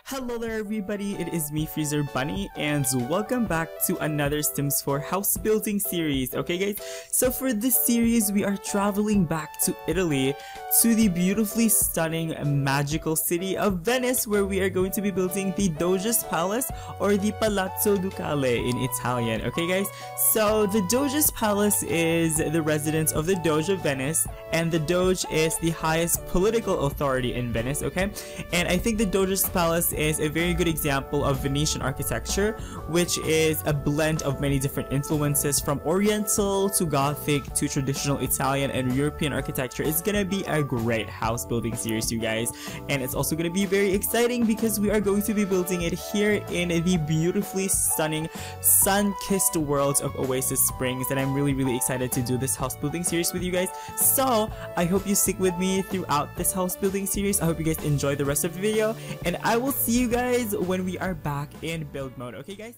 Hello there everybody, it is me Freezer Bunny and welcome back to another Sims 4 house building series. Okay guys, so for this series we are traveling back to Italy, to the beautifully stunning magical city of Venice, where we are going to be building the Doge's Palace, or the Palazzo Ducale in Italian. Okay guys, so the Doge's Palace is the residence of the Doge of Venice, and the Doge is the highest political authority in Venice, okay? And I think the Doge's Palace is a very good example of Venetian architecture, which is a blend of many different influences from Oriental to Gothic to traditional Italian and European architecture. It's gonna be a great house building series, you guys, and it's also gonna be very exciting because we are going to be building it here in the beautifully stunning sun-kissed world of Oasis Springs, and I'm really excited to do this house building series with you guys. So I hope you stick with me throughout this house building series. I hope you guys enjoy the rest of the video, and I will see you guys when we are back in build mode. Okay guys?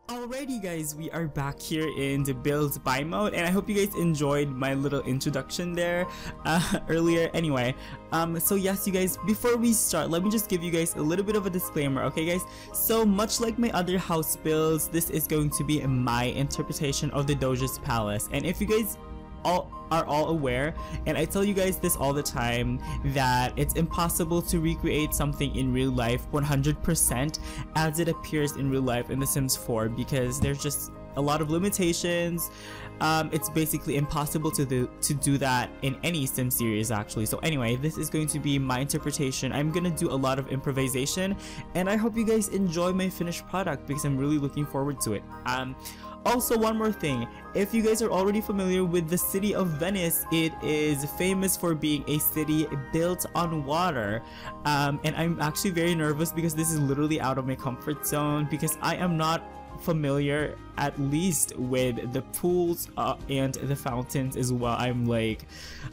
Alrighty guys, we are back here in the build by mode, and I hope you guys enjoyed my little introduction there earlier. Anyway, so yes you guys, before we start, let me just give you guys a little bit of a disclaimer, okay guys? So much like my other house builds, this is going to be my interpretation of the Doge's Palace, and if you guys are all aware, and I tell you guys this all the time, that it's impossible to recreate something in real life 100% as it appears in real life in The Sims 4, because there's just a lot of limitations. It's basically impossible to do that in any Sim series actually. So anyway, this is going to be my interpretation. I'm gonna do a lot of improvisation, and I hope you guys enjoy my finished product because I'm really looking forward to it. Also, one more thing, if you guys are already familiar with the city of Venice, it is famous for being a city built on water, and I'm actually very nervous because this is literally out of my comfort zone, because I am not familiar at least with the pools and the fountains as well. I'm like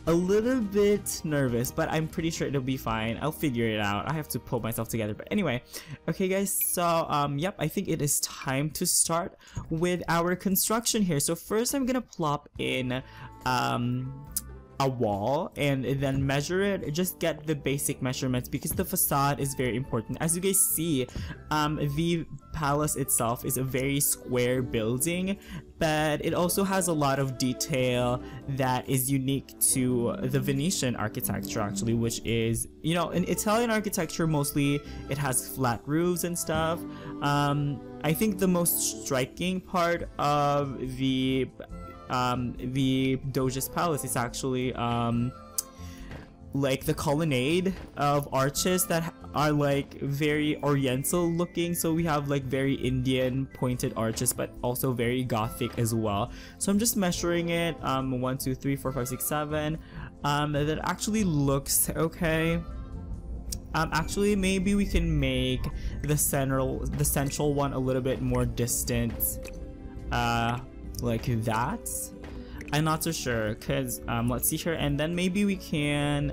a little bit nervous, but I'm pretty sure it'll be fine. I'll figure it out. I have to pull myself together. But anyway, okay guys, so yep, I think it is time to start with our construction here. So first I'm gonna plop in a wall and then measure it, just get the basic measurements because the facade is very important. As you guys see, the palace itself is a very square building, but it also has a lot of detail that is unique to the Venetian architecture actually, which is, you know, in Italian architecture mostly it has flat roofs and stuff. I think the most striking part of the Doge's Palace is actually like the colonnade of arches that are like very oriental looking. So we have like very Indian pointed arches, but also very Gothic as well. So I'm just measuring it, 1 2 3 4 5 6 7. That actually looks okay. Actually maybe we can make the central one a little bit more distant, like that. I'm not so sure, because let's see here, and then maybe we can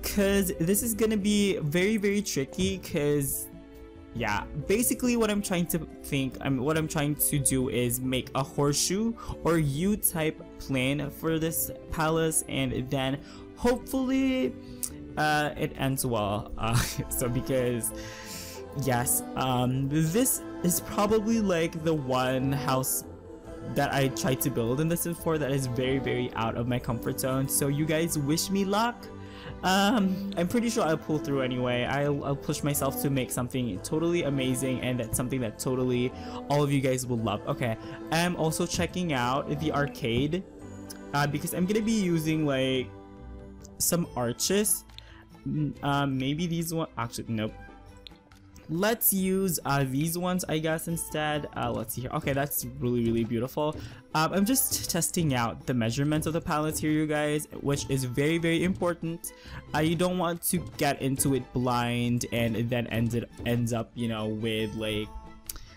because this is gonna be very tricky, because yeah, basically what I'm trying to do is make a horseshoe or U-type plan for this palace, and then hopefully it ends well. So because yes, this is probably like the one house that I tried to build in the Sims 4 that is very out of my comfort zone. So you guys wish me luck. I'm pretty sure I'll pull through anyway. I'll push myself to make something totally amazing, and that's something that totally all of you guys will love. Okay, I'm also checking out the arcade because I'm gonna be using like some arches. Maybe these one, actually nope, let's use these ones I guess instead. Let's see here. Okay, that's really beautiful. I'm just testing out the measurements of the palace here, you guys, which is very important. You don't want to get into it blind and then ends up, you know, with like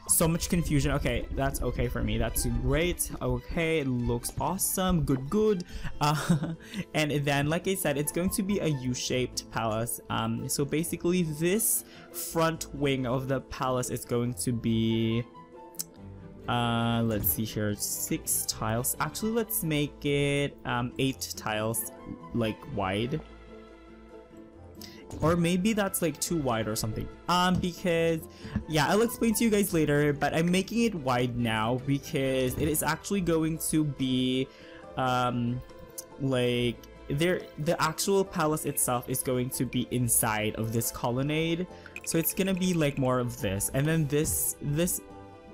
so much confusion. Okay, that's okay for me. That's great. Okay, it looks awesome. Good. And then, like I said, it's going to be a U-shaped palace. So basically, this front wing of the palace is going to be, let's see here, 6 tiles. Actually, let's make it 8 tiles, like wide. or maybe that's like too wide or something. Because yeah, I'll explain to you guys later, but I'm making it wide now because it is actually going to be like the actual palace itself is going to be inside of this colonnade, so it's gonna be like more of this, and then this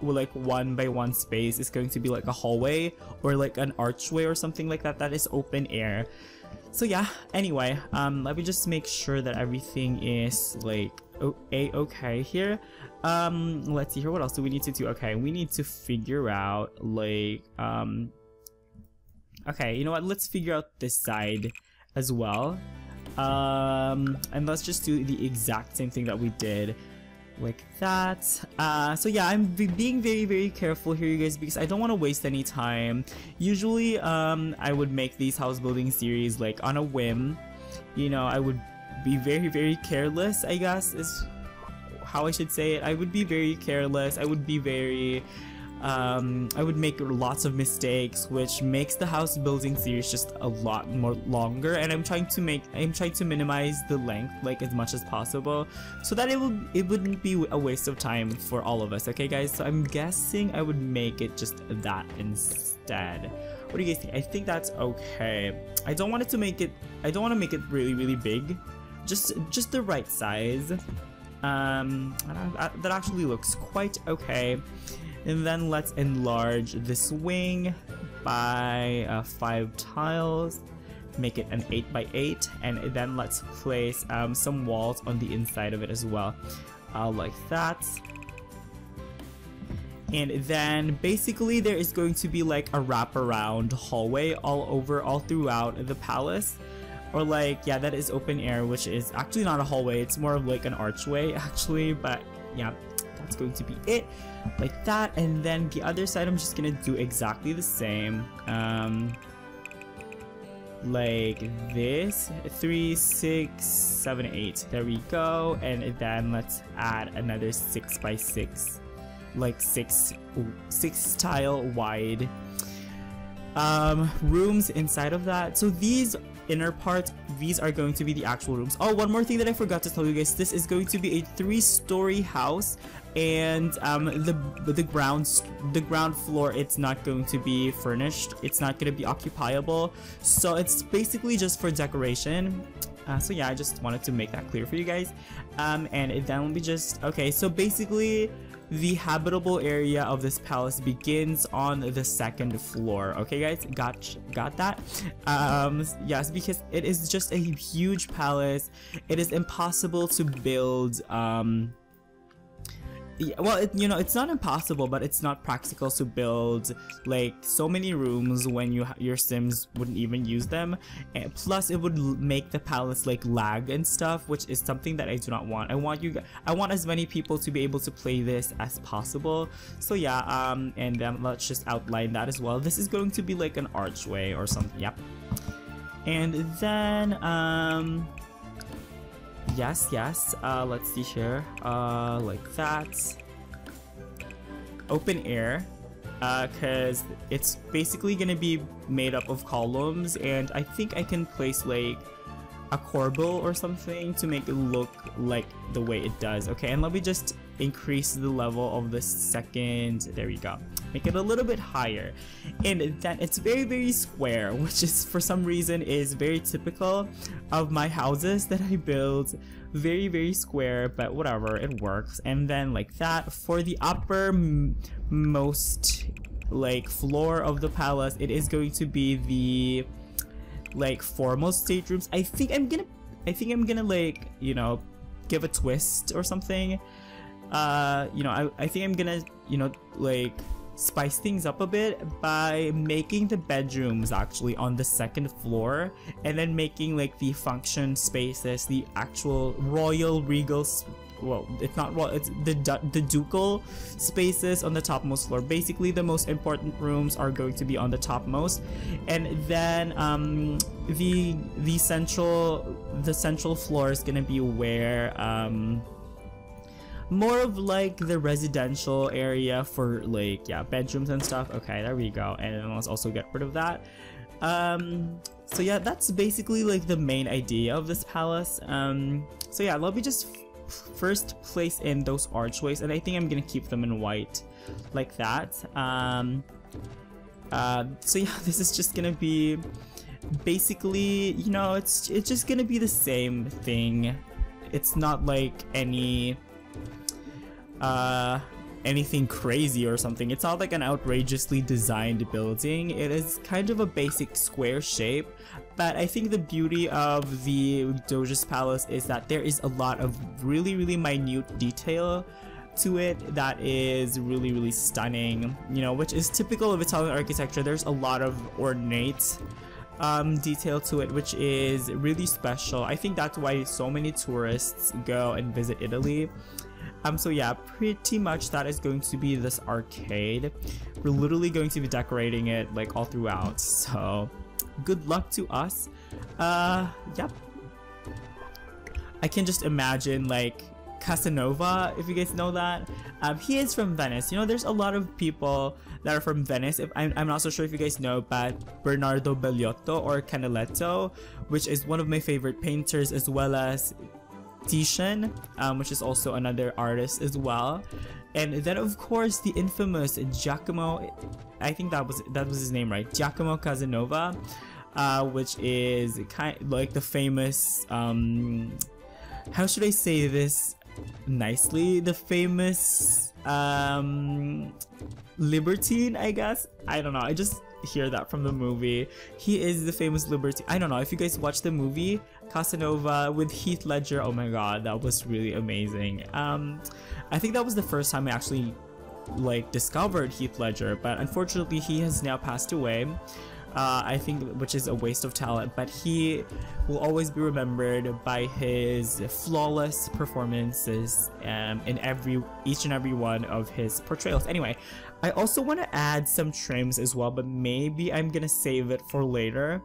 like 1 by 1 space is going to be like a hallway or like an archway or something like that that is open air. So yeah, anyway, let me just make sure that everything is like okay here. Let's see here, what else do we need to do? Okay, we need to figure out like okay, you know what, let's figure out this side as well, and let's just do the exact same thing that we did, like that. So yeah, I'm being very careful here, you guys, because I don't want to waste any time. Usually I would make these house building series like on a whim, you know. I would be very careless, I guess is how I should say it. I would be very careless. I would be very I would make lots of mistakes, which makes the house building series just a lot more longer, and I'm trying to minimize the length like as much as possible so that it wouldn't be a waste of time for all of us. Okay guys, so I'm guessing I would make it just that instead. What do you guys think? I think that's okay. I don't want to make it really big, just the right size. That actually looks quite okay. And then let's enlarge this wing by 5 tiles, make it an 8 by 8, and then let's place some walls on the inside of it as well, like that. And then basically there is going to be like a wraparound hallway all throughout the palace, or like, yeah, that is open air, which is actually not a hallway, it's more of like an archway actually, but yeah, that's going to be it, like that. And then the other side I'm just gonna do exactly the same, like this, 3, 6, 7, 8, there we go. And then let's add another 6 by 6, like 6 tile wide rooms inside of that. So these inner parts, these are going to be the actual rooms. Oh, one more thing that I forgot to tell you guys, this is going to be a 3-story house, and the ground floor, it's not going to be furnished, it's not going to be occupiable, so it's basically just for decoration. So yeah, I just wanted to make that clear for you guys. And then let me just, okay, so basically the habitable area of this palace begins on the 2nd floor. Okay guys, got that? Yes, because it is just a huge palace. It is impossible to build well, you know, it's not impossible, but it's not practical to build like so many rooms when your Sims wouldn't even use them. And plus, it would make the palace like lag and stuff, which is something that I do not want. I want as many people to be able to play this as possible. So yeah, and then let's just outline that as well. This is going to be like an archway or something. Yep. And then yes, let's see here, like that, open air, because it's basically gonna be made up of columns, and I think I can place like a corbel or something to make it look like the way it does. Okay, and let me just increase the level of the second, there we go, make it a little bit higher. And then it's very square, which is for some reason is very typical of my houses that I build, very square, but whatever, it works. And then like that, for the uppermost like floor of the palace, it is going to be the like foremost staterooms. I think I'm gonna like, you know, give a twist or something. You know, I think I'm gonna, you know, like spice things up a bit by making the bedrooms actually on the 2nd floor, and then making like the function spaces, the actual royal regal, well, it's not royal, it's the ducal spaces on the topmost floor. Basically the most important rooms are going to be on the topmost, and then the central floor is gonna be where more of like the residential area for like, yeah, bedrooms and stuff. Okay, there we go. And then let's also get rid of that. So yeah, that's basically like the main idea of this palace. So yeah, let me just first place in those archways, and I think I'm gonna keep them in white like that. So yeah, this is just gonna be basically, you know, it's just gonna be the same thing. It's not like anything crazy or something. It's not like an outrageously designed building. It is kind of a basic square shape, but I think the beauty of the Doge's palace is that there is a lot of really minute detail to it that is really stunning, you know, which is typical of Italian architecture. There's a lot of ornate detail to it, which is really special. I think that's why so many tourists go and visit Italy. So yeah, pretty much that is going to be this arcade. We're literally going to be decorating it like all throughout, so good luck to us. Yep, I can just imagine like Casanova, if you guys know that. He is from Venice. You know, there's a lot of people that are from Venice. If I'm not so sure if you guys know, but Bernardo Belliotto or Canaletto, which is one of my favorite painters, as well as Titian, which is also another artist as well. And then of course the infamous Giacomo, I think that was his name, right? Giacomo Casanova, which is kind of like the famous how should I say this nicely, the famous libertine, I guess. I don't know, I just hear that from the movie. He is the famous libertine. I don't know if you guys watched the movie Casanova with Heath Ledger. Oh my god, that was really amazing. I think that was the first time I actually like discovered Heath Ledger, but unfortunately he has now passed away. I think, which is a waste of talent, but he will always be remembered by his flawless performances in each and every one of his portrayals. Anyway, I also want to add some trims as well, but maybe I'm gonna save it for later,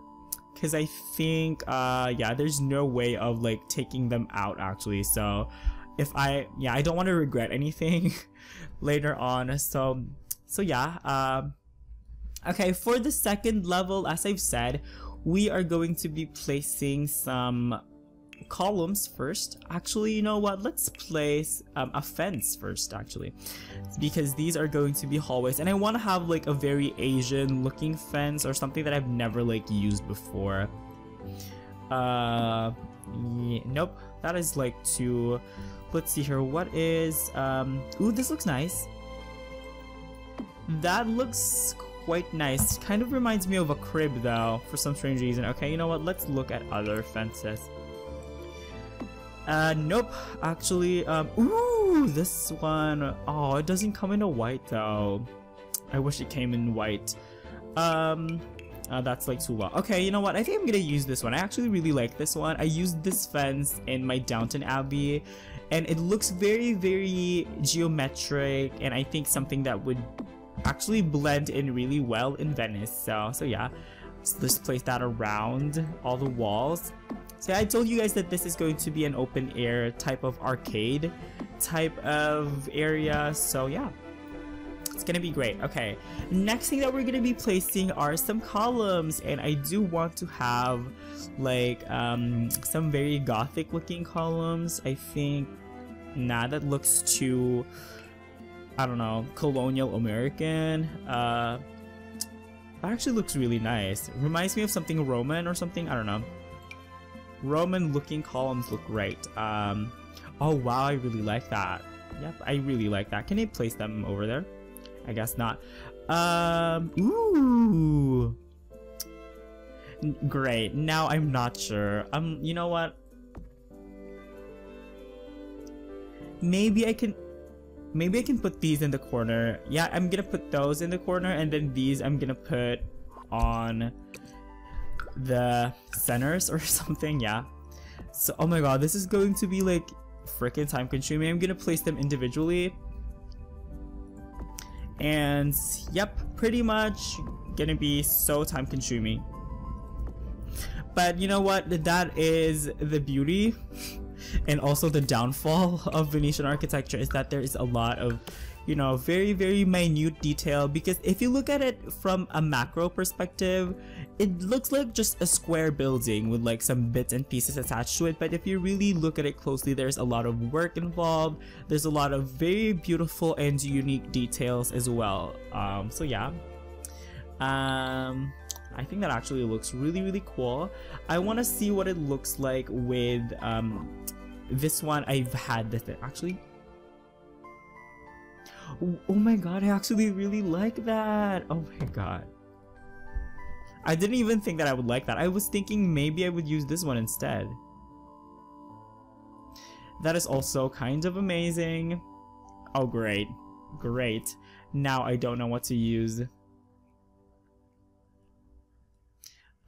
because I think yeah, there's no way of like taking them out actually. So if I don't want to regret anything later on. So yeah, okay, for the second level, as I've said, we are going to be placing some columns first. Actually, you know what? Let's place a fence first, actually, because these are going to be hallways, and I want to have like a very Asian-looking fence or something that I've never like used before. Yeah, nope, that is like too. Let's see here. What is ooh, this looks nice. That looks quite nice. Kind of reminds me of a crib though, for some strange reason. Okay, you know what? Let's look at other fences. Nope. Actually, ooh, this one. Oh, it doesn't come in a white though. I wish it came in white. That's like too long. Okay, you know what? I think I'm gonna use this one. I actually really like this one. I used this fence in my Downton Abbey, and it looks very geometric, and I think something that would actually blend in really well in Venice. So yeah, so let's place that around all the walls. So I told you guys that this is going to be an open air type of arcade type of area, so yeah, it's gonna be great. Okay, next thing that we're gonna be placing are some columns, and I do want to have like some very gothic looking columns. I think, nah, that looks too, I don't know, colonial American. That actually looks really nice. Reminds me of something Roman or something, I don't know. Roman looking columns look great. Oh wow, I really like that. Yep, I really like that. Can I place them over there? I guess not. Ooh, great. Now I'm not sure. You know what? Maybe I can put these in the corner. Yeah, I'm gonna put those in the corner, and then these I'm gonna put on the centers or something. Yeah. So, oh my god, this is going to be like freaking time consuming. I'm gonna place them individually. And yep, pretty much gonna be so time consuming. But you know what? That is the beauty and also the downfall of Venetian architecture is that there is a lot of, you know, very minute detail, because if you look at it from a macro perspective, it looks like just a square building with like some bits and pieces attached to it. But if you really look at it closely, there's a lot of work involved. There's a lot of very beautiful and unique details as well. So yeah, I think that actually looks really cool. I want to see what it looks like with this one. I've had this actually. Oh my god, I actually really like that. Oh my god, I didn't even think that I would like that. I was thinking maybe I would use this one instead. That is also kind of amazing. Oh great, now I don't know what to use.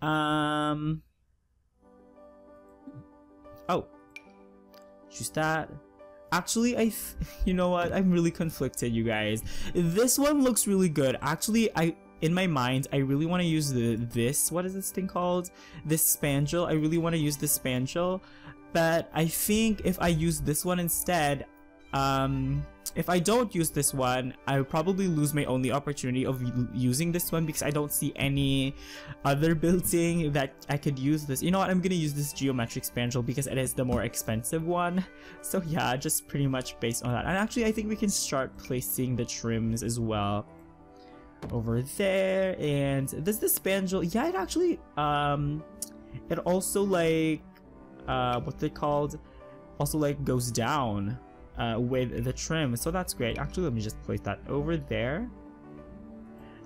Oh, choose that. Actually, you know what? I'm really conflicted, you guys. This one looks really good. Actually, in my mind, I really want to use this. What is this thing called? This spandrel. I really want to use this spandrel, but I think if I use this one instead, if I don't use this one, I would probably lose my only opportunity of using this one, because I don't see any other building that I could use this. You know what? I'm gonna use this geometric spandrel because it is the more expensive one. So yeah, just pretty much based on that. And actually, I think we can start placing the trims as well over there. And this spandrel, yeah, it actually it also like what they called, also like goes down with the trim, so that's great. Actually, let me just place that over there.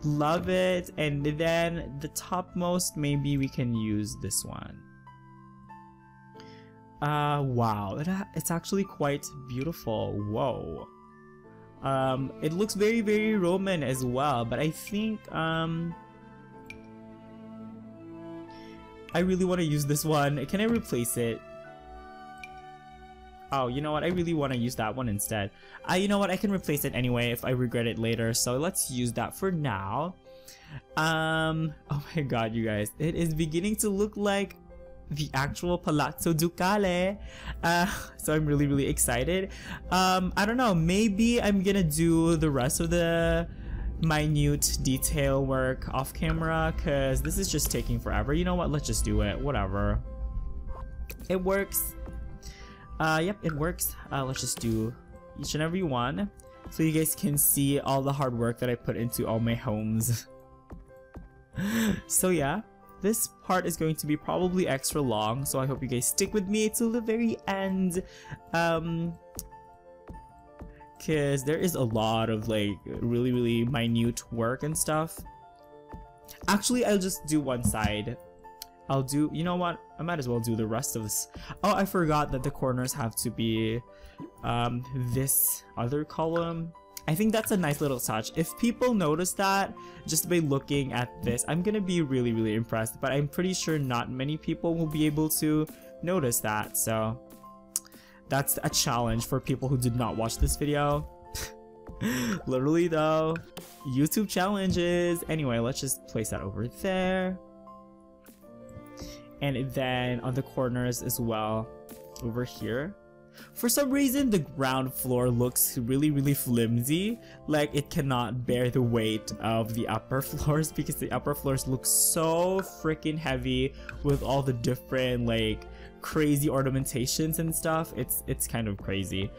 Love it. And then the topmost, maybe we can use this one. Wow, it's actually quite beautiful. Whoa. It looks very Roman as well, but I think I really want to use this one. Can I replace it? Oh, you know what? I really want to use that one instead. You know what? I can replace it anyway if I regret it later. So let's use that for now. Oh my god, you guys. It is beginning to look like the actual Palazzo Ducale. So I'm really excited. I don't know. Maybe I'm gonna do the rest of the minute detail work off camera, because this is just taking forever. You know what? Let's just do it. Whatever. It works. Yep, it works. Let's just do each and every one so you guys can see all the hard work that I put into all my homes. So yeah, this part is going to be probably extra long, so I hope you guys stick with me till the very end, because there is a lot of like really minute work and stuff. Actually, I'll just do one side. I'll do, you know what, I might as well do the rest of this. Oh, I forgot that the corners have to be this other column. I think that's a nice little touch. If people notice that just by looking at this, I'm gonna be really impressed, but I'm pretty sure not many people will be able to notice that. So that's a challenge for people who did not watch this video. Literally though, YouTube challenges. Anyway, let's just place that over there. And then on the corners as well, over here. For some reason, the ground floor looks really flimsy. Like it cannot bear the weight of the upper floors, because the upper floors look so freaking heavy with all the different like crazy ornamentations and stuff. It's kind of crazy.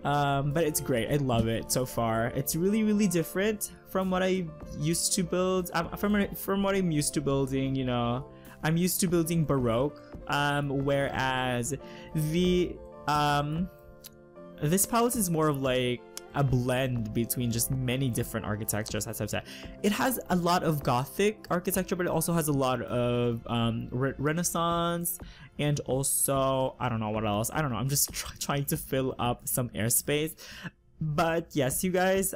But it's great. I love it so far. It's really different from what I used to build. From what I'm used to building, you know. I'm used to building Baroque, whereas the this palace is more of like a blend between just many different architectures, as I've said. It has a lot of Gothic architecture, but it also has a lot of Renaissance, and also I don't know what else. I don't know. I'm just trying to fill up some airspace. But yes, you guys.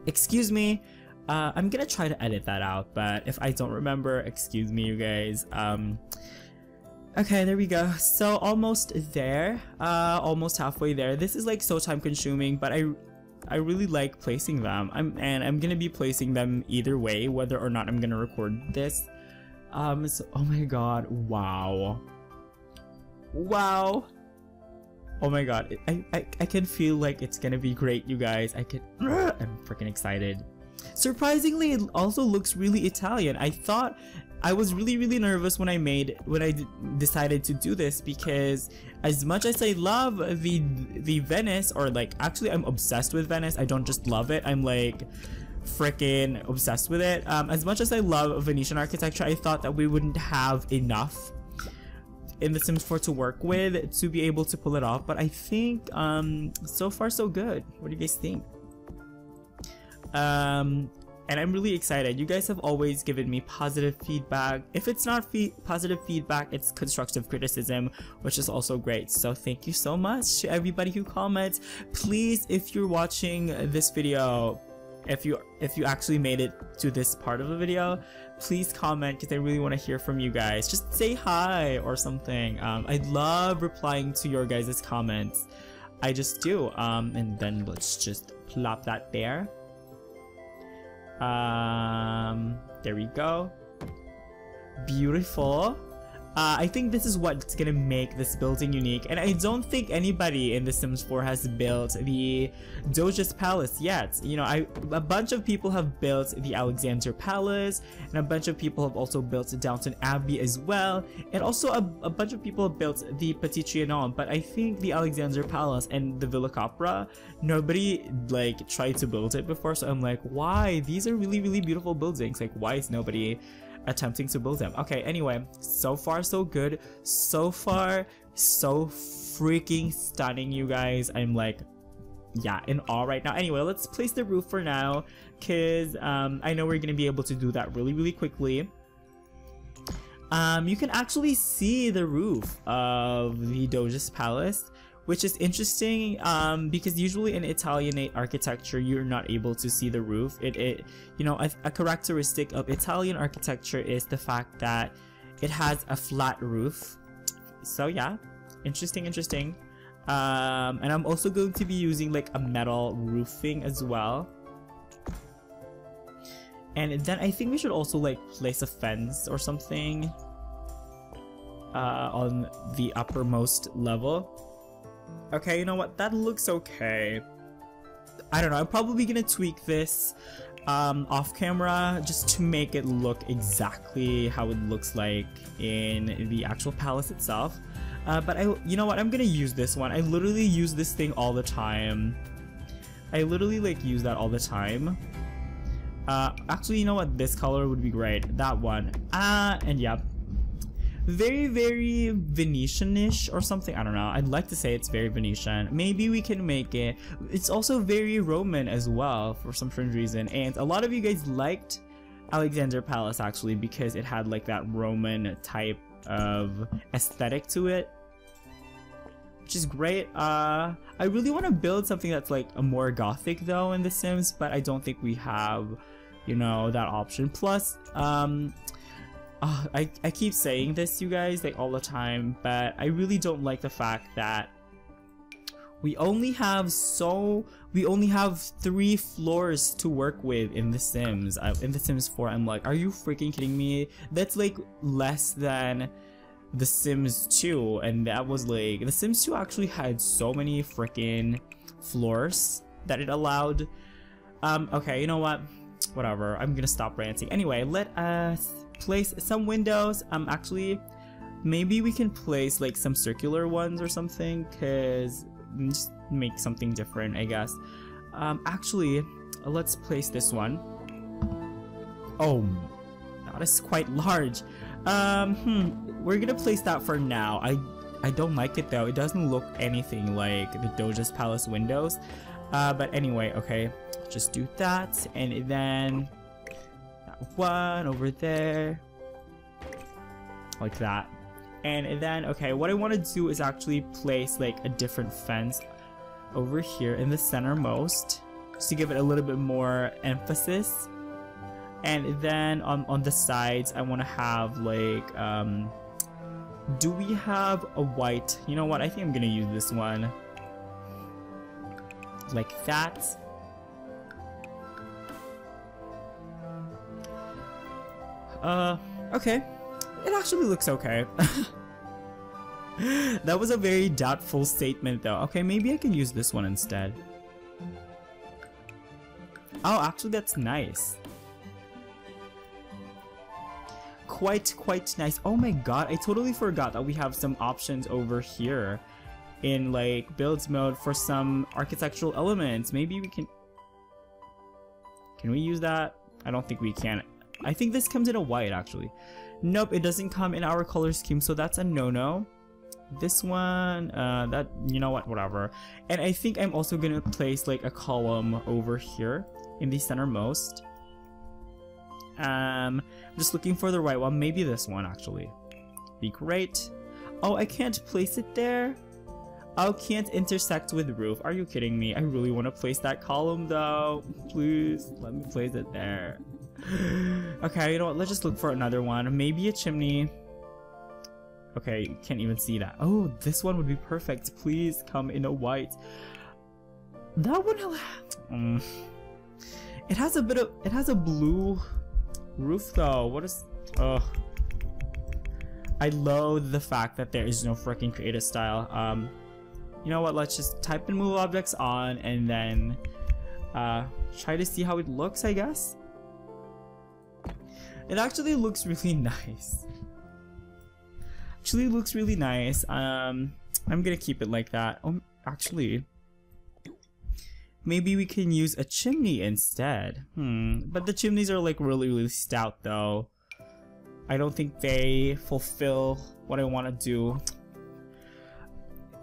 Excuse me. I'm gonna try to edit that out, but if I don't remember, excuse me, you guys. Okay, there we go. So almost there, almost halfway there. This is like so time consuming, but I really like placing them. I'm gonna be placing them either way, whether or not I'm gonna record this. Oh my god, wow. Wow. Oh my god, I can feel like it's gonna be great, you guys. I'm freaking excited. Surprisingly, it also looks really Italian. I was really nervous when I decided to do this, because as much as I love the Venice, or like actually I'm obsessed with Venice. I don't just love it, I'm like freaking obsessed with it. As much as I love Venetian architecture, I thought that we wouldn't have enough in The Sims 4 to work with to be able to pull it off, but I think so far so good. What do you guys think? And I'm really excited. You guys have always given me positive feedback. If it's not positive feedback, it's constructive criticism, which is also great. So thank you so much to everybody who comments. Please, if you're watching this video, if you actually made it to this part of the video, please comment, because I really want to hear from you guys. Just say hi or something. I love replying to your guys' comments. I just do. And then let's just plop that there. There we go. Beautiful. I think this is what's gonna make this building unique, and I don't think anybody in The Sims 4 has built the Doge's Palace yet. You know, a bunch of people have built the Alexander Palace, and a bunch of people have also built Downton Abbey as well, and also a bunch of people have built the Petit Trianon, but I think the Alexander Palace and the Villa Capra, nobody like tried to build it before, so I'm like, why? These are really beautiful buildings, like why is nobody attempting to build them? Okay, anyway, so far so good. So far so freaking stunning, you guys. I'm like, yeah, in awe right now. Anyway, let's place the roof for now, because I know we're gonna be able to do that really quickly. You can actually see the roof of the Doge's Palace, which is interesting, because usually in Italianate architecture you're not able to see the roof. You know, a characteristic of Italian architecture is the fact that it has a flat roof. So yeah, interesting. And I'm also going to be using like a metal roofing as well. And then I think we should also like place a fence or something on the uppermost level. Okay, you know what? That looks okay. I don't know. I'm probably gonna tweak this off camera just to make it look exactly how it looks like in the actual palace itself. But you know what? I'm gonna use this one. I literally use this thing all the time. I literally like use that all the time. Actually, you know what? This color would be great. That one. And yeah. Very Venetian-ish or something. I don't know. I'd like to say it's very Venetian. Maybe we can make it. It's also very Roman as well for some strange reason. And a lot of you guys liked Alexander Palace actually, because it had like that Roman type of aesthetic to it, which is great. I really want to build something that's like a more gothic though in The Sims, but I don't think we have, you know, that option. Plus, I keep saying this, you guys, like all the time, but I really don't like the fact that we only have 3 floors to work with in The Sims. In The Sims 4, I'm like, are you freaking kidding me? That's like less than The Sims 2, and that was like, The Sims 2 actually had so many freaking floors that it allowed. Okay, you know what? Whatever, I'm gonna stop ranting. Anyway, let us place some windows. Actually, maybe we can place like some circular ones or something, because just make something different, I guess. Actually, let's place this one. Oh, that is quite large. We're gonna place that for now. I don't like it though. It doesn't look anything like the Doge's Palace windows. But anyway, okay, just do that, and then one over there, like that. And then, okay, what I want to do is actually place like a different fence over here in the centermost, just to give it a little bit more emphasis. And then on the sides, I want to have like, do we have a white? You know what? I think I'm gonna use this one, like that. Okay, It actually looks okay. That was a very doubtful statement though. Okay, maybe I can use this one instead. Oh, actually that's nice. Quite nice. Oh my god, I totally forgot that we have some options over here in like builds mode for some architectural elements. Maybe we can we use that? I don't think we can. I think this comes in a white actually. Nope, it doesn't come in our color scheme, so that's a no-no. This one, that, you know what, whatever. And I think I'm also gonna place like a column over here in the centermost. Just looking for the right one. Maybe this one actually. Be great. Oh, I can't place it there. Oh, can't intersect with roof. Are you kidding me? I really want to place that column though. Please, let me place it there. Okay, you know what? Let's just look for another one. Maybe a chimney. Okay, you can't even see that. Oh, this one would be perfect. Please come in a white. That one, it has a bit of, it has a blue roof though. What is, I loathe the fact that there is no freaking creative style. You know what, let's just type in move objects on and then try to see how it looks, I guess. It actually looks really nice. Actually looks really nice. I'm gonna keep it like that. Oh, actually, maybe we can use a chimney instead. But the chimneys are like really stout though. I don't think they fulfill what I want to do.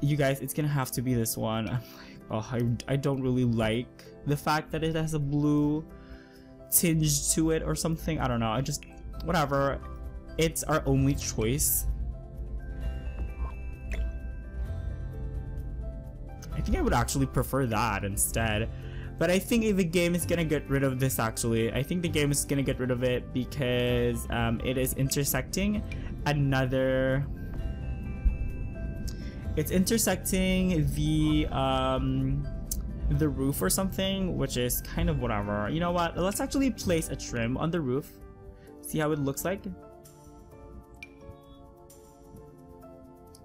You guys, it's gonna have to be this one. I'm like, oh, I don't really like the fact that it has a blue tinge to it or something. I don't know. I just, whatever. It's our only choice. I think I would actually prefer that instead. But I think the game is gonna get rid of this actually. I think the game is gonna get rid of it because it is intersecting another... It's intersecting the roof or something, which is kind of whatever. You know what? Let's actually place a trim on the roof. See how it looks like?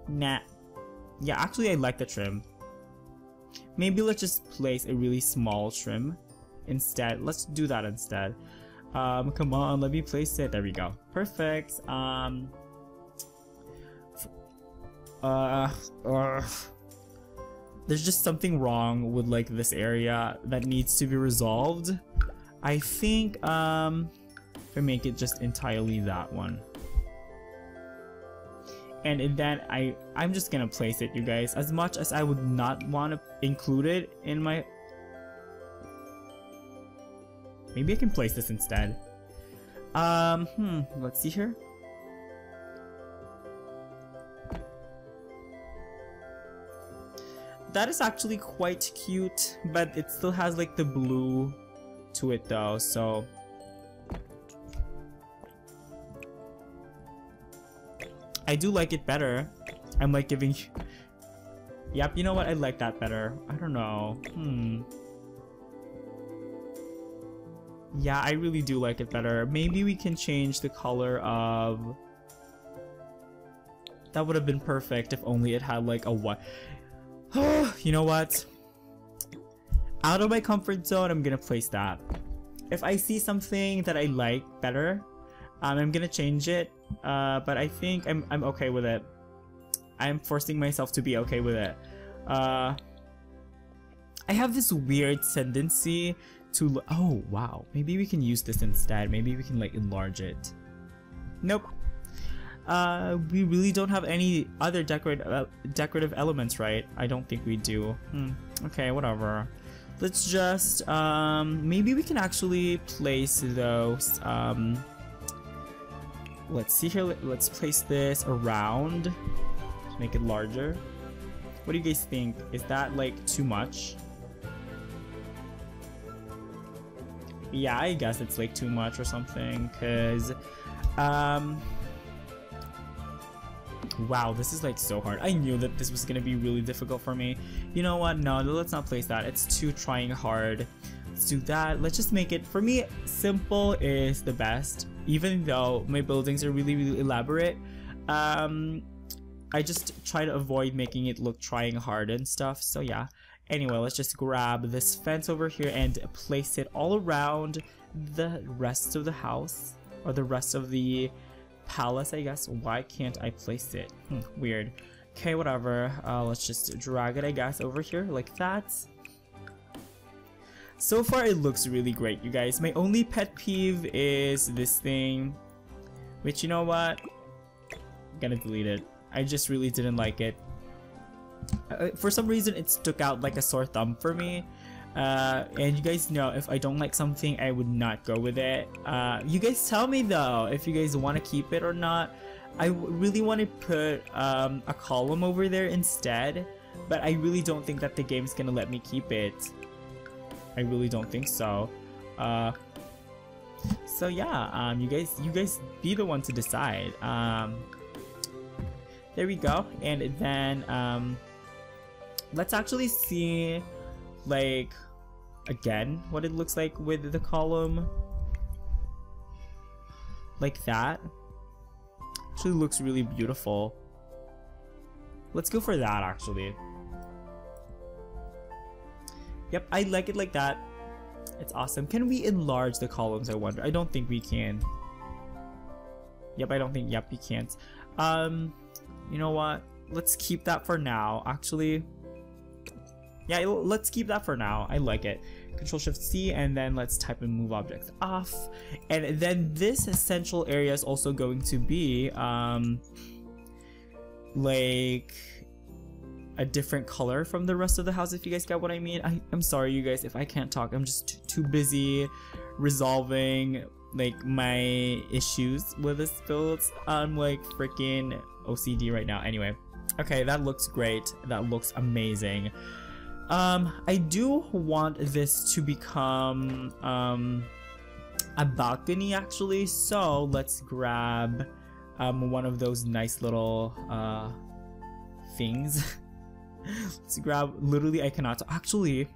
Nah. Yeah, actually I like the trim. Maybe let's just place a really small trim instead. Let's do that instead. Come on, let me place it. There we go. Perfect. There's just something wrong with like this area that needs to be resolved. I think if I make it just entirely that one. And then I'm just gonna place it, you guys. As much as I would not want to include it in my... Maybe I can place this instead. Let's see here. That is actually quite cute, but it still has like the blue to it though, so... I do like it better. I'm like giving... Yep, you know what? I like that better. I don't know. Yeah, I really do like it better. Maybe we can change the color of... That would have been perfect if only it had like a white... You know what? Out of my comfort zone, I'm gonna place that. If I see something that I like better, I'm gonna change it. But I think I'm okay with it. I'm forcing myself to be okay with it. I have this weird tendency to... Oh, wow. Maybe we can use this instead. Maybe we can like enlarge it. Nope. We really don't have any other decorative elements, right? I don't think we do. Okay, whatever. Let's just... maybe we can actually place those... Let's see here. Let's place this around to make it larger. What do you guys think? Is that like too much? Yeah, I guess it's like too much or something, because wow, this is like so hard. I knew that this was gonna be really difficult for me. You know what? No, let's not place that. It's too trying hard. Let's do that. Let's just make it, for me, simple is the best. even though my buildings are really elaborate, I just try to avoid making it look trying hard and stuff. So yeah, anyway, let's just grab this fence over here and place it all around the rest of the house, or the rest of the palace, I guess. Why can't I place it? Weird. Okay, whatever. Let's just drag it, I guess, over here like that. So far it looks really great, you guys. My only pet peeve is this thing, which, you know what, I'm gonna delete it. I just really didn't like it. For some reason it stuck out like a sore thumb for me. And you guys know, if I don't like something, I would not go with it. You guys tell me though if you guys want to keep it or not. I really want to put a column over there instead, but I really don't think that the game's gonna let me keep it. I really don't think so. So yeah, you guys be the one to decide. There we go. And then let's actually see, like, again what it looks like with the column like that. Actually looks really beautiful. Let's go for that actually. Yep, I like it like that. It's awesome. Can we enlarge the columns, I wonder? I don't think we can. Yep, I don't think, yep, we can't. You know what? Let's keep that for now. Actually, yeah, let's keep that for now. I like it. Control-Shift-C, and then let's type in move objects off. And then this central area is also going to be like a different color from the rest of the house, if you guys get what I mean. I'm sorry, you guys, if I can't talk. I'm just too busy resolving like my issues with this build. I'm like freaking OCD right now. Anyway, okay, that looks great. That looks amazing. I do want this to become a balcony actually, so let's grab one of those nice little things. Let's grab, literally I cannot actually,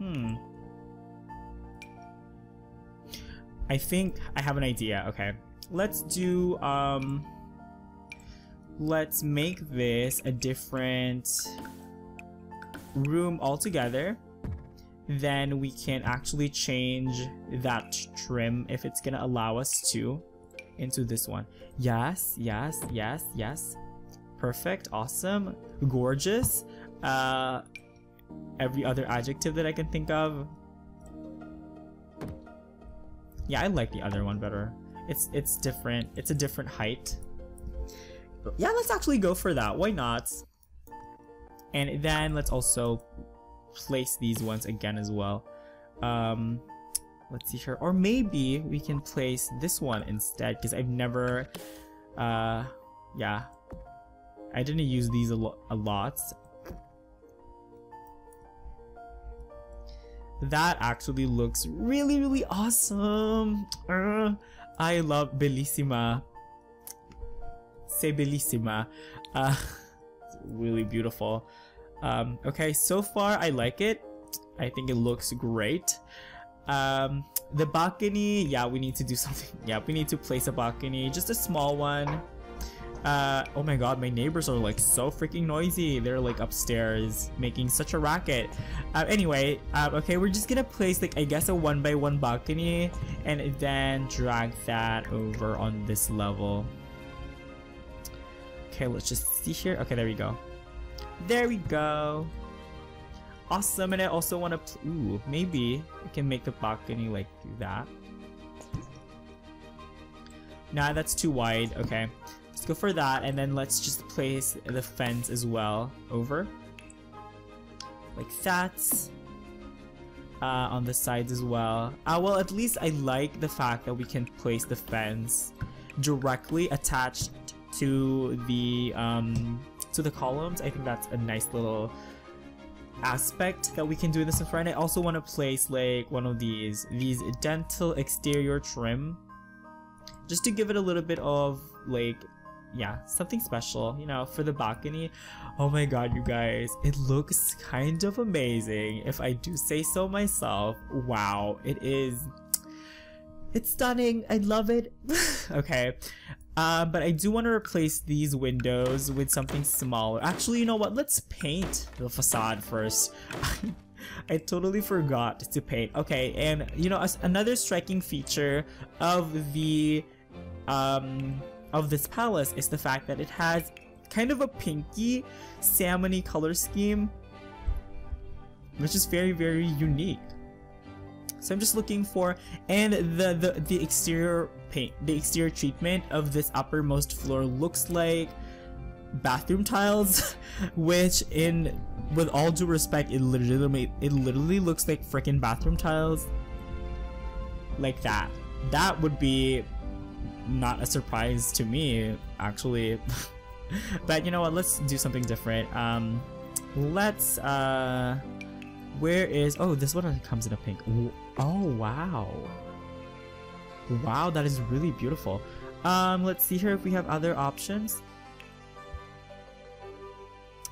I think I have an idea. Okay, let's do let's make this a different room altogether. Then we can actually change that trim, if it's gonna allow us to, into this one. Yes, yes, yes, yes. Perfect, awesome, gorgeous. Every other adjective that I can think of. Yeah, I like the other one better. It's different. It's a different height. Yeah, let's actually go for that. Why not? And then let's also place these ones again as well. Let's see here. Or maybe we can place this one instead, because I've never yeah, I didn't use these a lot. That actually looks really awesome. I love bellissima. Say bellissima. It's really beautiful. Okay, so far I like it. I think it looks great. The balcony, yeah, we need to do something. Yeah, we need to place a balcony, just a small one. Oh my god, my neighbors are like so freaking noisy. They're like upstairs making such a racket. Anyway, okay, we're just gonna place like, I guess, a 1x1 balcony and then drag that over on this level. Okay, let's just see here. Okay, there we go. There we go. Awesome. And I also want to, ooh, maybe I can make the balcony like that. Nah, that's too wide. Okay, let's go for that, and then let's just place the fence as well over like that, on the sides as well. Well, at least I like the fact that we can place the fence directly attached to the columns. I think that's a nice little aspect that we can do this in front. I also want to place like one of these dental exterior trim, just to give it a little bit of like, yeah, something special, you know, for the balcony. Oh my god, you guys, it looks kind of amazing, if I do say so myself. Wow, it is. It's stunning. I love it. Okay. But I do want to replace these windows with something smaller. Actually, you know what? Let's paint the facade first. I totally forgot to paint. Okay, and you know, another striking feature of the of this palace is the fact that it has kind of a pinky salmony color scheme, which is very, very unique. So I'm just looking for, and the exterior paint, the exterior treatment of this uppermost floor looks like bathroom tiles, which, with all due respect, it literally looks like freaking bathroom tiles, like that. That would be not a surprise to me, actually. But you know what? Let's do something different. Let's where is, oh, this one comes in a pink. Oh wow, wow, that is really beautiful. Let's see here if we have other options.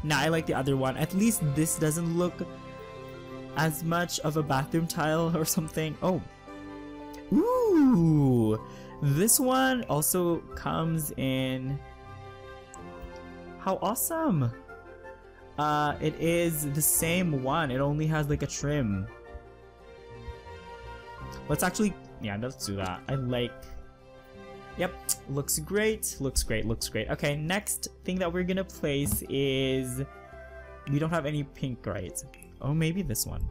Nah, I like the other one. At least this doesn't look as much of a bathroom tile or something. Oh, ooh, this one also comes in. How awesome! It is the same one. It only has like a trim. Let's actually, yeah, let's do that. I like, yep, looks great, looks great, looks great. Okay, next thing that we're gonna place is, we don't have any pink, right? Oh, maybe this one.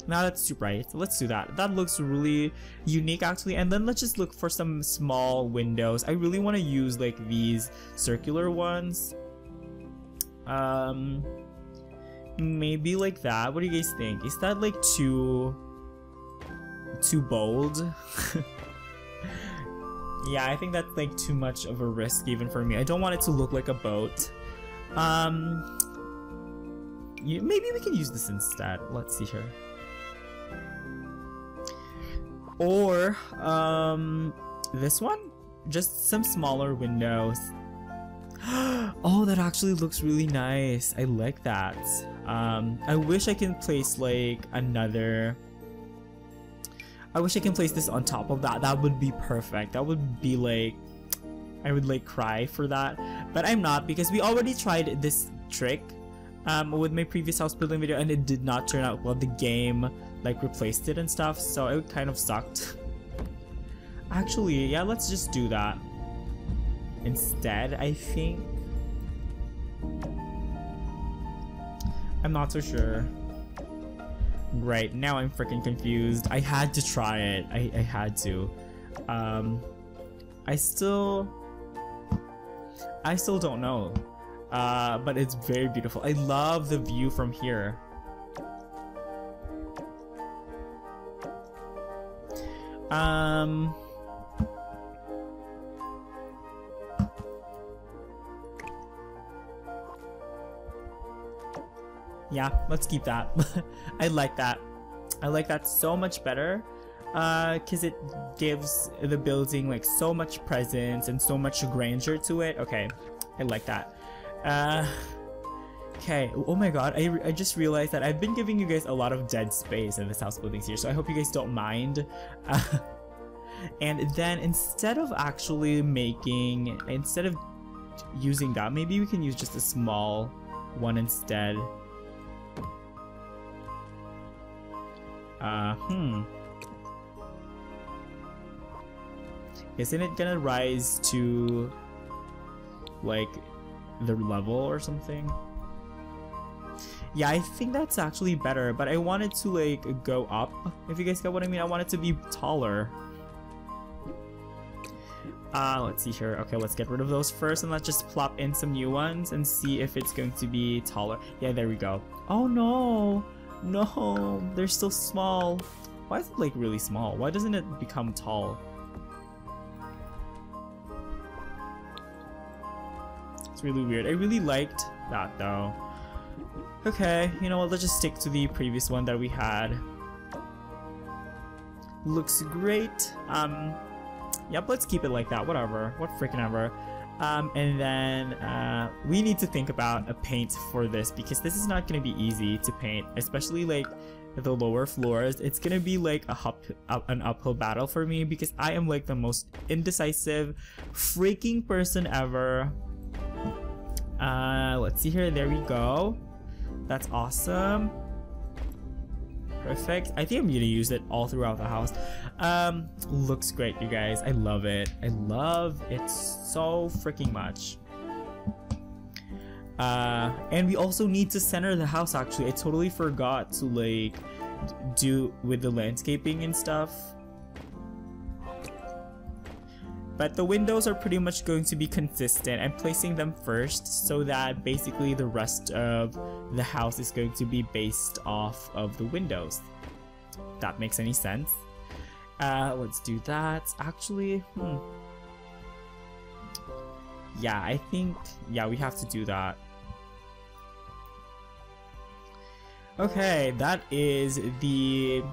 No, that's too bright. Let's do that. That looks really unique, actually. And then let's just look for some small windows. I really want to use like these circular ones. Maybe like that. What do you guys think? Is that like too bold? Yeah, I think that's like too much of a risk even for me. I don't want it to look like a boat. Maybe we can use this instead. Let's see here. Or this one? Just some smaller windows. Oh, that actually looks really nice. I like that. I wish I can place like another. I wish I can place this on top of that. That would be perfect. That would be like, I would like cry for that. But I'm not, because we already tried this trick with my previous house building video and it did not turn out well. The game like replaced it and stuff, so it kind of sucked. Actually, yeah, let's just do that instead, I think. I'm not so sure. Right, now I'm freaking confused. I had to try it. I had to. I still don't know. But it's very beautiful. I love the view from here. Yeah, let's keep that. I like that. I like that so much better, because it gives the building like so much presence and so much grandeur to it. Okay, I like that. Okay, oh my god, I just realized that I've been giving you guys a lot of dead space in this house building series, so I hope you guys don't mind. And then instead of using that, maybe we can use just a small one instead. Isn't it gonna rise to like the level or something? Yeah, I think that's actually better, but I want it to like go up, if you guys get what I mean. I want it to be taller. Let's see here. Okay, let's get rid of those first and let's just plop in some new ones and see if it's going to be taller. Yeah, there we go. Oh no! No, they're still small. Why is it like really small? Why doesn't it become tall? It's really weird. I really liked that though. Okay, you know what? Let's just stick to the previous one that we had. Looks great. Yep, let's keep it like that. Whatever. What freaking ever. And then we need to think about a paint for this, because this is not going to be easy to paint, especially like the lower floors, it's gonna be like an uphill battle for me because I am like the most indecisive freaking person ever. Let's see here. There we go. That's awesome. Perfect. I think I'm gonna use it all throughout the house. Looks great, you guys. I love it. I love it so freaking much. And we also need to center the house. Actually, I totally forgot to like do with the landscaping and stuff. But the windows are pretty much going to be consistent. I'm placing them first so that basically the rest of the house is going to be based off of the windows. If that makes any sense. Let's do that. Actually, yeah, I think, yeah, we have to do that. Okay, that is the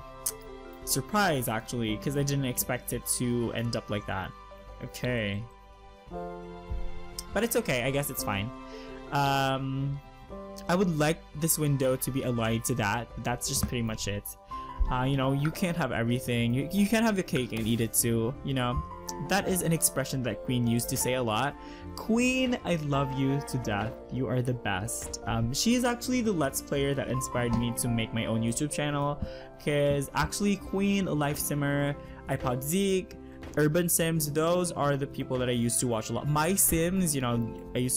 surprise actually, because I didn't expect it to end up like that. Okay, but it's okay. I guess it's fine. I would like this window to be aligned to that. That's just pretty much it. You know, you can't have everything. You can't have the cake and eat it too. You know, that is an expression that Queen used to say a lot. Queen, I love you to death. You are the best. She is actually the Let's Player that inspired me to make my own YouTube channel. Because actually, Queen, Life Simmer, iPod Zeke, Urban Sims, those are the people that I used to watch a lot. My Sims, you know, I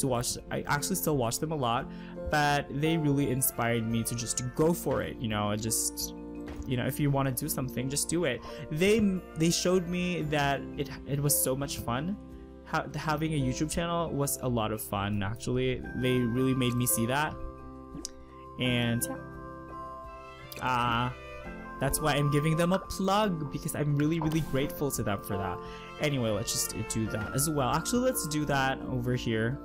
actually still watch them a lot, but they really inspired me to just go for it, you know, just, you know, if you want to do something, just do it. They showed me that it was so much fun. Having a YouTube channel was a lot of fun, actually. They really made me see that. And that's why I'm giving them a plug, because I'm really, really grateful to them for that. Anyway, let's just do that as well. Actually, let's do that over here.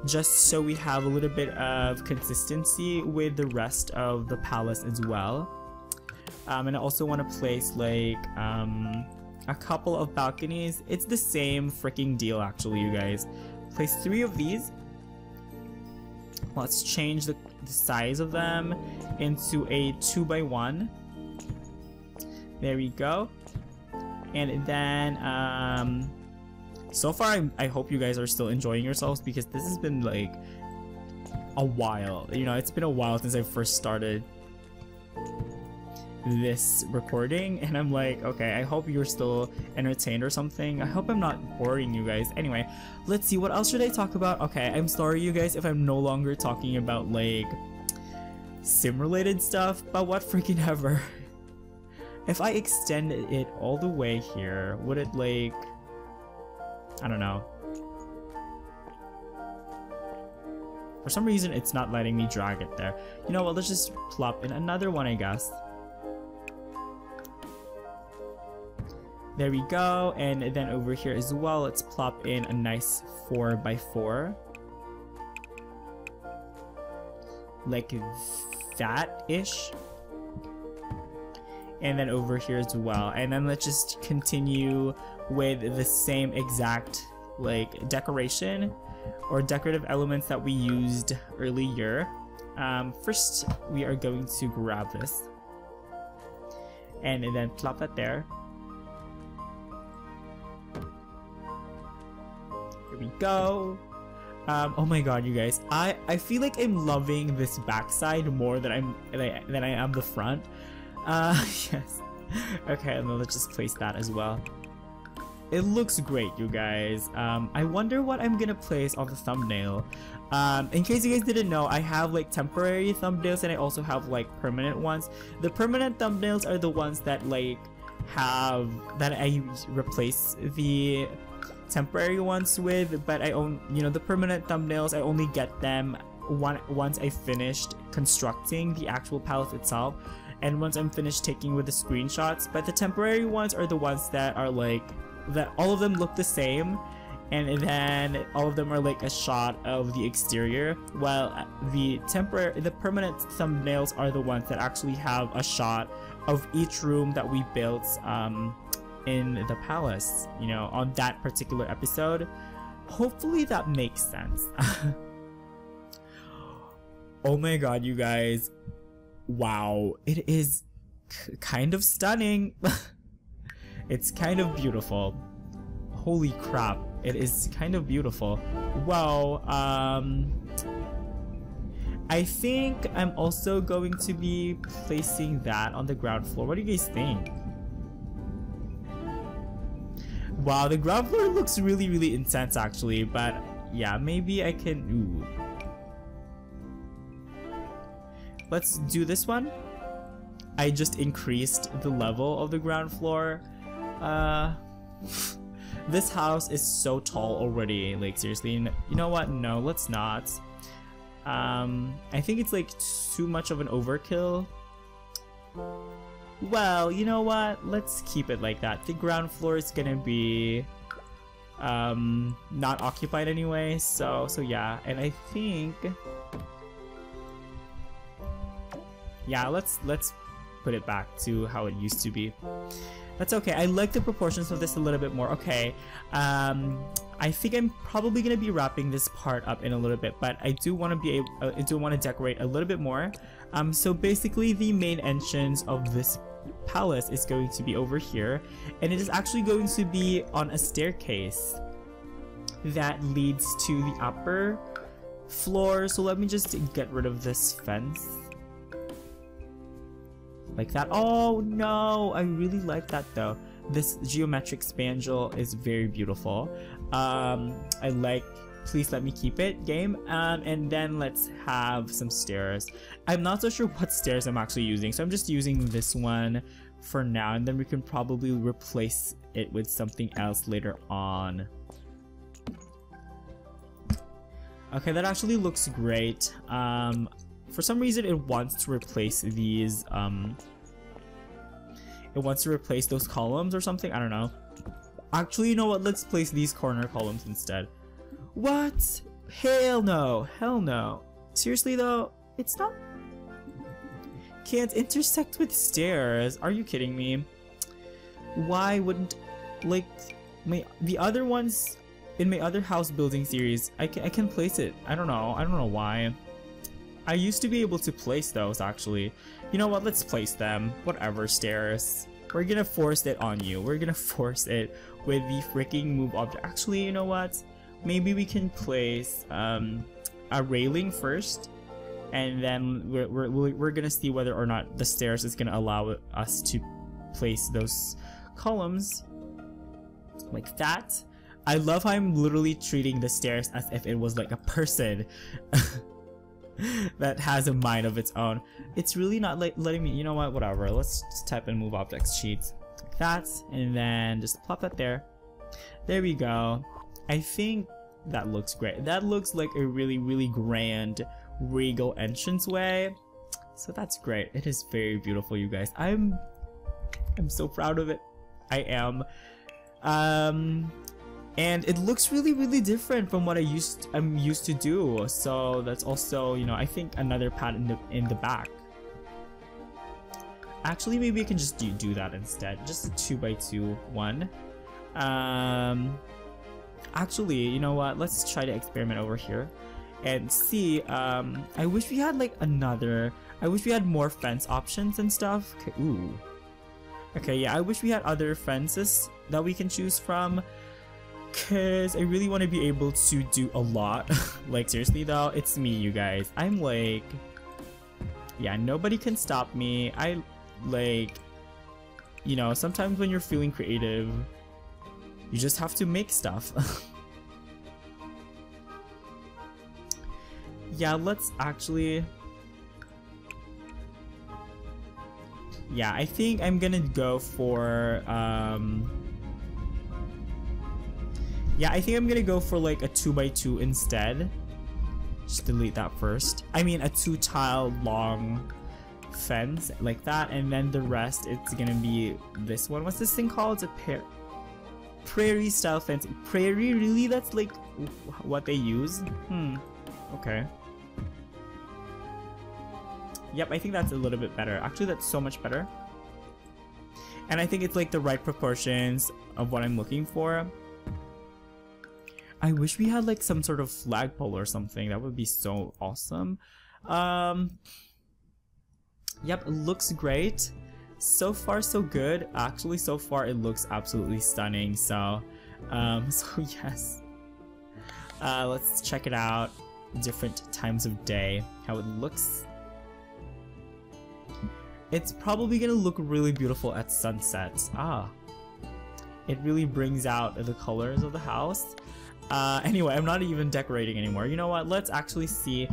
Just so we have a little bit of consistency with the rest of the palace as well. And I also want to place like a couple of balconies. It's the same freaking deal actually, you guys. Place 3 of these. Let's change the size of them into a 2x1. There we go. And then so far I hope you guys are still enjoying yourselves, because this has been like a while. You know, it's been a while since I first started this recording, and I'm like, okay, I hope you're still entertained or something. I hope I'm not boring you guys. Anyway, let's see, what else should I talk about? Okay, I'm sorry you guys if I'm no longer talking about like sim related stuff, but what freaking ever. If I extend it all the way here, would it like, I don't know, for some reason it's not letting me drag it there. You know what, let's just plop in another one, I guess. There we go. And then over here as well, let's plop in a nice 4x4. Like that-ish. And then over here as well. And then let's just continue with the same exact like decoration or decorative elements that we used earlier. First, we are going to grab this. And then plop that there. Here we go. Oh my god, you guys, I feel like I'm loving this backside more than I am the front. Yes. Okay, and then let's just place that as well. It looks great, you guys. I wonder what I'm gonna place on the thumbnail. In case you guys didn't know, I have like temporary thumbnails and I also have like permanent ones. The permanent thumbnails are the ones that like I replace the temporary ones with, but I own, you know, the permanent thumbnails, I only get them once I finished constructing the actual palace itself and once I'm finished taking with the screenshots. But the temporary ones are the ones that are like that all of them look the same, and then all of them are like a shot of the exterior, while the permanent thumbnails are the ones that actually have a shot of each room that we built in the palace, you know, on that particular episode. Hopefully that makes sense. Oh my god, you guys, Wow, it is kind of stunning. It's kind of beautiful. Holy crap, it is kind of beautiful. Wow, I think I'm also going to be placing that on the ground floor. What do you guys think? Wow, the ground floor looks really, really intense actually, but yeah, maybe I can... Ooh. Let's do this one. I just increased the level of the ground floor. This house is so tall already, like seriously. You know what? No, let's not. I think it's like too much of an overkill. Well, you know what? Let's keep it like that. The ground floor is gonna be not occupied anyway, so yeah. And I think, yeah, let's put it back to how it used to be. That's okay. I like the proportions of this a little bit more. Okay, I think I'm probably gonna be wrapping this part up in a little bit, but I do want to be able, I do want to decorate a little bit more. So basically, the main entrance of this palace is going to be over here, and it is actually going to be on a staircase that leads to the upper floor. So let me just get rid of this fence. Like that. Oh no, I really like that though. This geometric spandrel is very beautiful. I like, please let me keep it, game. And then let's have some stairs. I'm not so sure what stairs I'm actually using, so I'm just using this one for now, and then we can probably replace it with something else later on. Okay, that actually looks great. For some reason it wants to replace these, it wants to replace those columns or something, I don't know. Actually, you know what, let's place these corner columns instead. What? Hell no, hell no. Seriously though, it's not... Can't intersect with stairs, are you kidding me? Why wouldn't, like, the other ones in my other house building series, I can place it. I don't know why. I used to be able to place those actually. You know what, let's place them. Whatever, stairs. We're gonna force it on you. We're gonna force it with the freaking move object. Actually, you know what? Maybe we can place a railing first, and then we're gonna see whether or not the stairs is gonna allow us to place those columns like that. I love how I'm literally treating the stairs as if it was like a person that has a mind of its own. It's really not like letting me, you know what, whatever. Let's just type in move objects sheets like that, and then just plop that there. There we go. I think that looks great. That looks like a really, really grand regal entranceway. So that's great. It is very beautiful, you guys. I'm so proud of it. I am. And it looks really, really different from what I'm used to do. So that's also, you know, I think another pad in the back. Actually, maybe I can just do that instead. Just a 2x2 one. Actually, you know what? Let's try to experiment over here and see. I wish we had like another. I wish we had more fence options and stuff. Okay, ooh. Okay, yeah. I wish we had other fences that we can choose from. Cause I really want to be able to do a lot. Like seriously though, it's me, you guys. I'm like, yeah, nobody can stop me. I like, you know, sometimes when you're feeling creative, you just have to make stuff. Yeah, let's actually, yeah, I think I'm gonna go for yeah, I think I'm gonna go for like a 2x2 instead. Just delete that first. I mean a 2-tile long fence like that, and then the rest it's gonna be this one. What's this thing called? It's a prairie style fence. Prairie, really? That's like what they use? Okay. Yep, I think that's a little bit better. Actually, that's so much better. And I think it's like the right proportions of what I'm looking for. I wish we had like some sort of flagpole or something. That would be so awesome. Yep, it looks great. So far so good. Actually, so far it looks absolutely stunning. So yes. Let's check it out. Different times of day, how it looks. It's probably gonna look really beautiful at sunset. It really brings out the colors of the house. Anyway, I'm not even decorating anymore. You know what? Let's actually see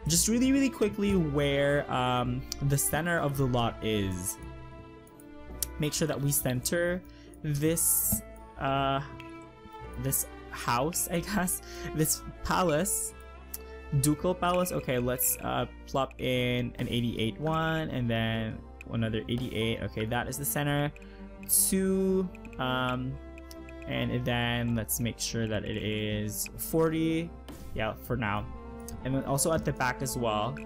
just really quickly where the center of the lot is. Make sure that we center this this house, I guess, this palace, ducal palace. Okay, let's plop in an 88 one and then another 88. Okay, that is the center. 2 and then let's make sure that it is 40, yeah, for now. And then also at the back as well,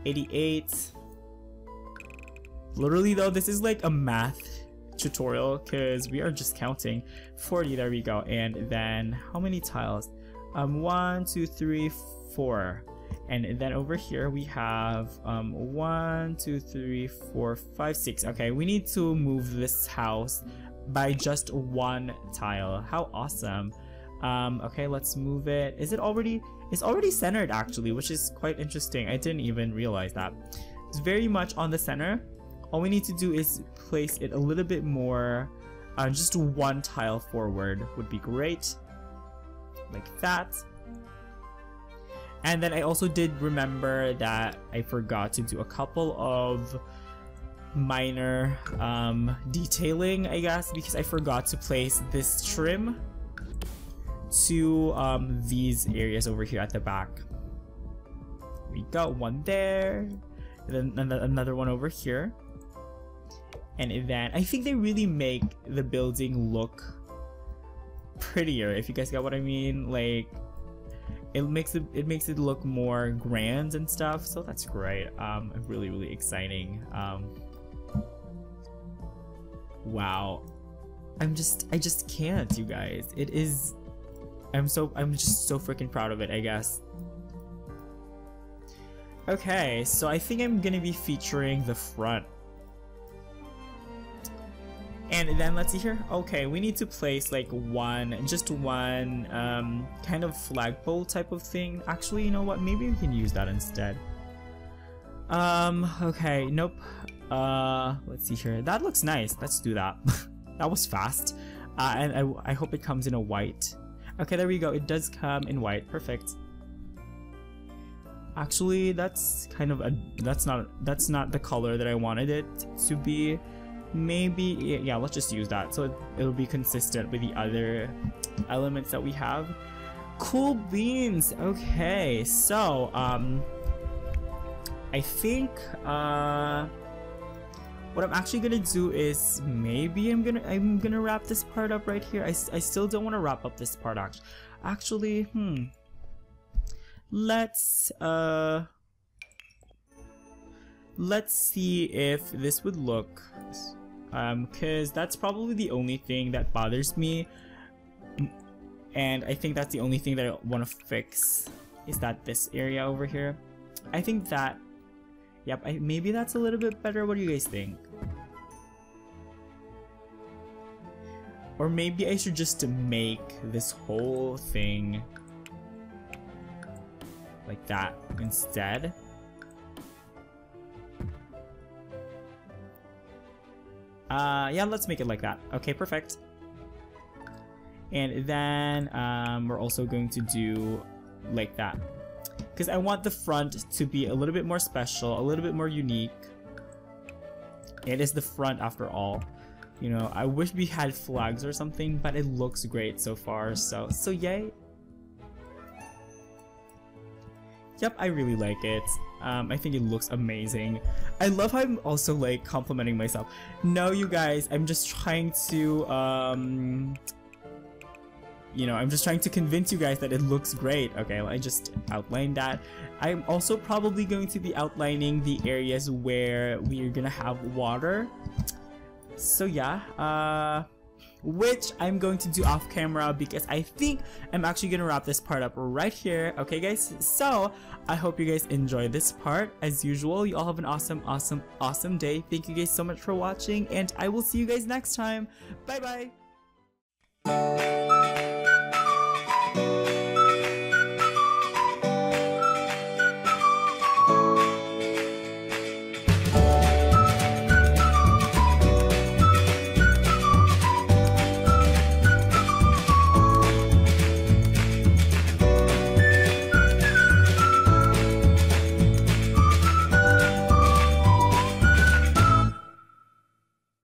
88. Literally though, this is like a math tutorial because we are just counting. 40, there we go. And then how many tiles? 1 2 3 4. And then over here we have 1 2 3 4 5 6. Okay, we need to move this house by just 1 tile. How awesome. Okay, let's move it. Is it already? It's already centered actually, which is quite interesting. I didn't even realize that. It's very much on the center. All we need to do is place it a little bit more, just 1 tile forward would be great, like that. And then I also did remember that I forgot to do a couple of minor detailing, I guess, because I forgot to place this trim to these areas over here at the back. We got one there, and then another one over here. And then I think they really make the building look prettier, if you guys get what I mean. Like it makes it look more grand and stuff, so that's great. Really exciting. Wow, I just can't, you guys. It is, I'm just so freaking proud of it, I guess. Okay, so I think I'm gonna be featuring the front. And then let's see here. Okay, we need to place like just one kind of flagpole type of thing. Actually, you know what? Maybe we can use that instead. Okay, nope. Let's see here. That looks nice. Let's do that. That was fast. And I hope it comes in a white. Okay, there we go. It does come in white. Perfect. Actually, that's kind of that's not the color that I wanted it to be. Maybe, yeah, let's just use that so it'll be consistent with the other elements that we have. Cool beans. Okay, so I think what I'm actually gonna do is maybe I'm gonna wrap this part up right here. I still don't want to wrap up this part actually. Let's see if this would look, because that's probably the only thing that bothers me, and I think that's the only thing that I want to fix, is that this area over here. I think that, yep, maybe that's a little bit better. What do you guys think? Or maybe I should just make this whole thing like that instead. Yeah, let's make it like that. Okay, perfect. And then we're also going to do like that, because I want the front to be a little bit more special, a little bit more unique. It is the front after all. You know, I wish we had flags or something, but it looks great so far, so yay. Yep, I really like it. I think it looks amazing. I love how I'm also like complimenting myself. No, you guys, I'm just trying to, you know, I'm just trying to convince you guys that it looks great. Okay, I just outlined that. I'm also probably going to be outlining the areas where we're gonna have water. So yeah, which I'm going to do off camera because I think I'm actually gonna wrap this part up right here. Okay guys, so I hope you guys enjoy this part. As usual, you all have an awesome day. Thank you guys so much for watching, and I will see you guys next time. Bye bye.